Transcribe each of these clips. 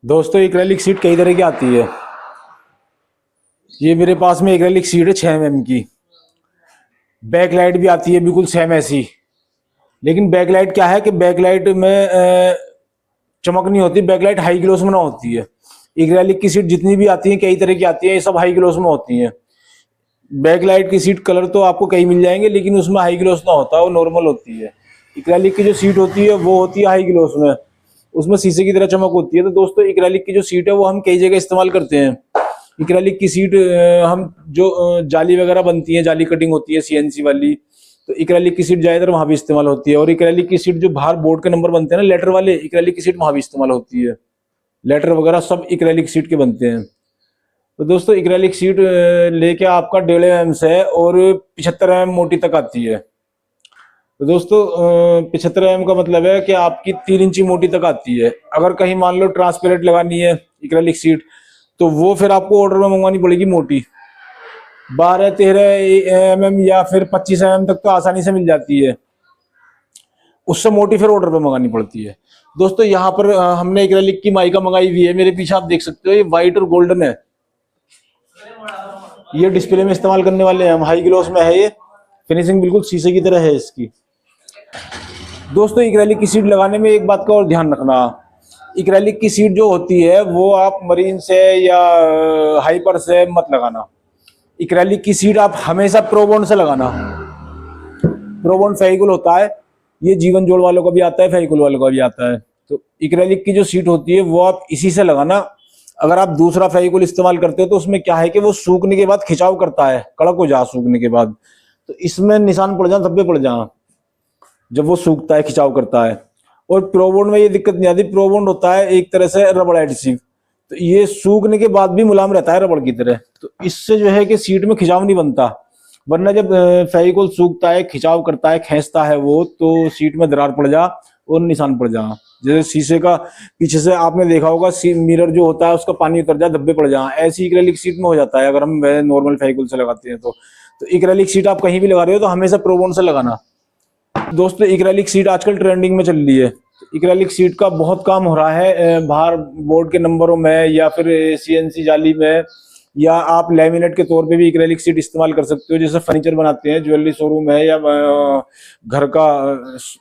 दोस्तों acrylic seat कई तरह की आती है। ये मेरे पास में एक्रेलिक सीट है 6 mm की। बैकलाइट भी आती है बिल्कुल सेम ऐसी। लेकिन बैकलाइट क्या है कि बैकलाइट में चमक नहीं होती, बैकलाइट हाई ग्लोस में ना होती है। एक्रेलिक की सीट जितनी भी आती है कई तरह की आती है, ये सब हाई ग्लोस में होती हैं। बैकलाइट की सीट कलर तो आपको कई मिल जाएंगे, लेकिन उसमें हाई ग्लोस ना होता, वो नॉर्मल होती है। एक्रेलिक की जो सीट होती है वो होती है हाई ग्लोस में, उसमें शीशे की तरह चमक होती है। तो दोस्तों एक्रेलिक की जो सीट है वो हम कई जगह इस्तेमाल करते हैं। एक्रेलिक की सीट हम जो जाली वगैरह बनती है, जाली कटिंग होती है सीएनसी वाली, तो एक्रेलिक की सीट ज्यादातर वहां भी इस्तेमाल होती है। और एक्रेलिक की सीट जो बाहर बोर्ड के नंबर बनते हैं ना लेटर वाले, एक्रेलिक की सीट वहां भी इस्तेमाल होती है। लेटर वगैरह सब एक्रेलिक सीट के बनते हैं। तो दोस्तों एक्रेलिक सीट लेके आपका 1.5 mm से और 75 mm मोटी तक आती है। तो दोस्तों 75 mm का मतलब है कि आपकी 3 इंची मोटी तक आती है। अगर कहीं मान लो ट्रांसपेरेंट लगानी है एक्रेलिक सीट, तो वो फिर आपको ऑर्डर में मंगवानी पड़ेगी मोटी। 12-13 mm या फिर 25 mm तक तो आसानी से मिल जाती है, उससे मोटी फिर ऑर्डर पे मंगानी पड़ती है। दोस्तों यहाँ पर हमने एक्रेलिक की माइका मंगाई हुई है, मेरे पीछे आप देख सकते हो, ये व्हाइट और गोल्डन है। ये डिस्प्ले में इस्तेमाल करने वाले हैं हम, हाई ग्लोस में है ये, फिनिशिंग बिल्कुल शीशे की तरह है इसकी। दोस्तों एक्रेलिक की सीट लगाने में एक बात का और ध्यान रखना, एक्रेलिक की सीट जो होती है वो आप मरीन से या हाइपर से मत लगाना। एक्रेलिक की सीट आप हमेशा प्रोबॉन्ड से लगाना। प्रोबॉन्ड फेविकोल होता है, ये जीवन जोड़ वालों का भी आता है, फेविकोल वालों का भी आता है। तो एक्रेलिक की जो सीट होती है वो आप इसी से लगाना। अगर आप दूसरा फेविकोल इस्तेमाल करते हो तो उसमें क्या है कि वो सूखने के बाद खिंचाव करता है, कड़क हो जा सूखने के बाद, तो इसमें निशान पड़ जा, धब्बे पड़ जा जब वो सूखता है, खिंचाव करता है। और प्रोबॉन्ड में ये दिक्कत नहीं आती, प्रोबॉन्ड होता है एक तरह से रबड़ एडहेसिव, तो ये सूखने के बाद भी मुलायम रहता है रबड़ की तरह, तो इससे जो है कि सीट में खिंचाव नहीं बनता। वरना जब फेविकोल सूखता है, खिंचाव करता है, खींचता है वो, तो सीट में दरार पड़ जा और निशान पड़ जा। जैसे शीशे का पीछे से आपने देखा होगा मिरर जो होता है उसका पानी उतर जा, धब्बे पड़ जा, ऐसी एक्रेलिक सीट में हो जाता है अगर हम नॉर्मल फेविकोल से लगाते हैं तो एक्रेलिक सीट आप कहीं भी लगा रहे हो तो हमेशा प्रोबॉन्ड से लगाना। दोस्तों एक्रेलिक सीट आजकल ट्रेंडिंग में चल रही है। एक्रेलिक सीट का बहुत काम हो रहा है बाहर बोर्ड के नंबरों में, या फिर सीएनसी जाली में, या आप लैमिनेट के तौर पे भी एक्रेलिक सीट इस्तेमाल कर सकते हो। जैसे फर्नीचर बनाते हैं, ज्वेलरी शोरूम है या घर का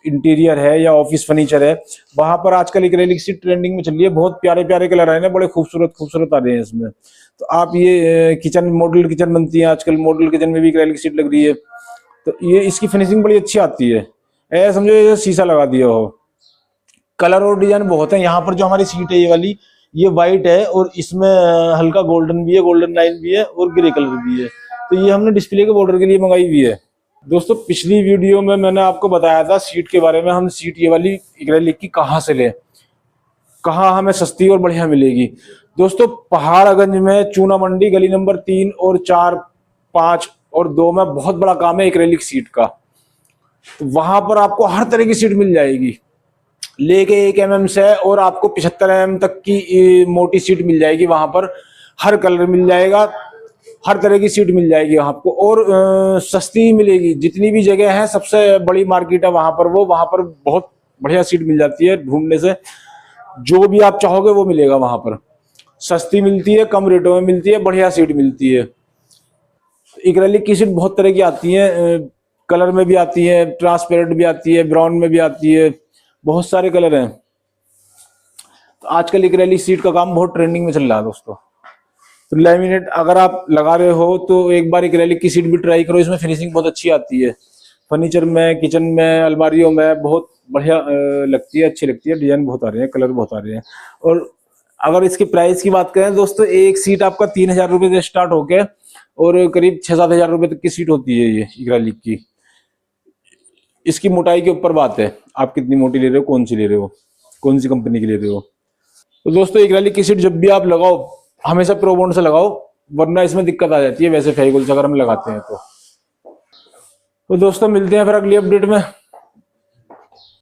इंटीरियर है या ऑफिस फर्नीचर है, वहां पर आजकल एक्रेलिक सीट ट्रेंडिंग में चल रही है। बहुत प्यारे प्यारे कलर आए हैं, बड़े खूबसूरत खूबसूरत आ रहे हैं इसमें। तो आप ये किचन, मॉडल किचन बनती है आजकल, मॉडल किचन में भी एक्रेलिक सीट लग रही है, तो ये इसकी फिनिशिंग बड़ी अच्छी आती है। ऐसा समझो ये शीशा लगा दिया हो। कलर और डिजाइन बहुत है। यहाँ पर जो हमारी सीट है ये वाली, ये वाइट है और इसमें हल्का गोल्डन भी है, गोल्डन लाइन भी है और ग्रे कलर भी है। तो ये हमने डिस्प्ले के बॉर्डर के लिए मंगाई हुई है। दोस्तों पिछली वीडियो में मैंने आपको बताया था सीट के बारे में, हम सीट ये वाली एक्रेलिक की कहाँ से लें, कहाँ हमें सस्ती और बढ़िया मिलेगी। दोस्तों पहाड़गंज में चूना मंडी गली नंबर 3 और 4, 5 और 2 में बहुत बड़ा काम है एक्रेलिक सीट का। तो वहां पर आपको हर तरह की सीट मिल जाएगी, लेके 1 mm से और आपको 75 mm तक की मोटी सीट मिल जाएगी। वहां पर हर कलर मिल जाएगा, हर तरह की सीट मिल जाएगी आपको, और सस्ती मिलेगी। जितनी भी जगह है, सबसे बड़ी मार्केट है वहां पर, वहां पर बहुत बढ़िया सीट मिल जाती है। ढूंढने से जो भी आप चाहोगे वो मिलेगा वहां पर। सस्ती मिलती है, कम रेटों में मिलती है, बढ़िया सीट मिलती है। एक्रेलिक की सीट बहुत तरह की आती है, कलर में भी आती है, ट्रांसपेरेंट भी आती है, ब्राउन में भी आती है, बहुत सारे कलर हैं। तो आजकल एक्रेलिक सीट का काम बहुत ट्रेंडिंग में चल रहा है दोस्तों। तो लैमिनेट अगर आप लगा रहे हो तो एक बार एक्रेलिक की सीट भी ट्राई करो, इसमें फिनिशिंग बहुत अच्छी आती है। फर्नीचर में, किचन में, अलमारियों में बहुत बढ़िया लगती है, अच्छी लगती है। डिजाइन बहुत आ रहे हैं, कलर बहुत आ रहे हैं। और अगर इसकी प्राइस की बात करें दोस्तों, एक सीट आपका 3,000 रुपये से स्टार्ट होके और करीब 6-7 हजार रुपये तक की सीट होती है ये एक्रेलिक की। इसकी मोटाई के ऊपर बात है, आप कितनी मोटी ले रहे हो, कौन सी ले रहे हो, कौन सी कंपनी की ले रहे हो। तो दोस्तों एक्रेलिक की सीट जब भी आप लगाओ हमेशा प्रोबॉन्ड से लगाओ, वरना इसमें दिक्कत आ जाती है वैसे फेविकोल से अगर हम लगाते हैं तो दोस्तों मिलते हैं फिर अगली अपडेट में।